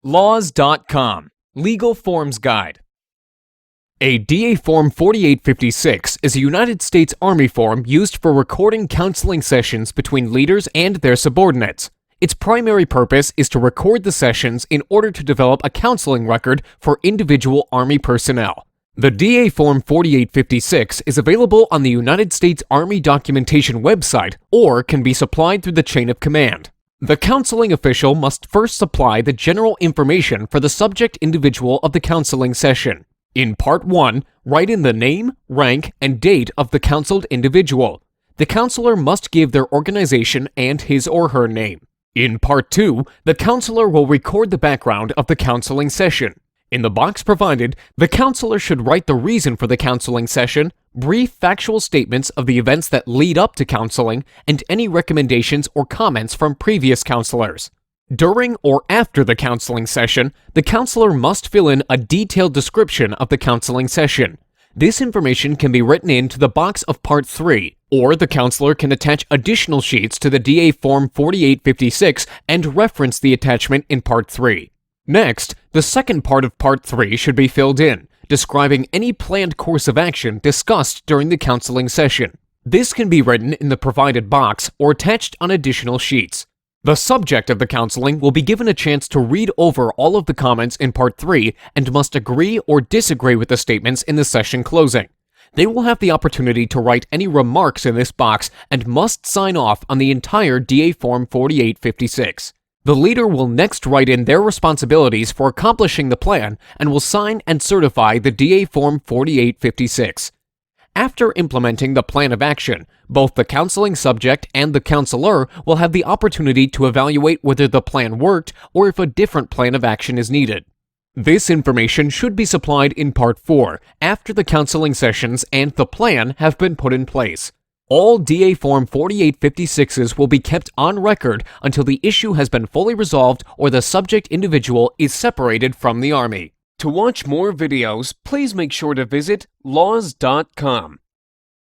Laws.com Legal Forms Guide. A DA Form 4856 is a United States Army form used for recording counseling sessions between leaders and their subordinates. Its primary purpose is to record the sessions in order to develop a counseling record for individual Army personnel. The DA Form 4856 is available on the United States Army Documentation website or can be supplied through the chain of command. The counseling official must first supply the general information for the subject individual of the counseling session. In Part 1, write in the name, rank, and date of the counseled individual. The counselor must give their organization and his or her name. In Part 2, the counselor will record the background of the counseling session. In the box provided, the counselor should write the reason for the counseling session, brief factual statements of the events that lead up to counseling, and any recommendations or comments from previous counselors. During or after the counseling session, the counselor must fill in a detailed description of the counseling session. This information can be written into the box of Part 3, or the counselor can attach additional sheets to the DA Form 4856 and reference the attachment in Part 3. Next, the second part of Part 3 should be filled in, describing any planned course of action discussed during the counseling session. This can be written in the provided box or attached on additional sheets. The subject of the counseling will be given a chance to read over all of the comments in Part 3 and must agree or disagree with the statements in the session closing. They will have the opportunity to write any remarks in this box and must sign off on the entire DA Form 4856. The leader will next write in their responsibilities for accomplishing the plan and will sign and certify the DA Form 4856. After implementing the plan of action, both the counseling subject and the counselor will have the opportunity to evaluate whether the plan worked or if a different plan of action is needed. This information should be supplied in Part 4 after the counseling sessions and the plan have been put in place. All DA Form 4856s will be kept on record until the issue has been fully resolved or the subject individual is separated from the Army. To watch more videos, please make sure to visit laws.com.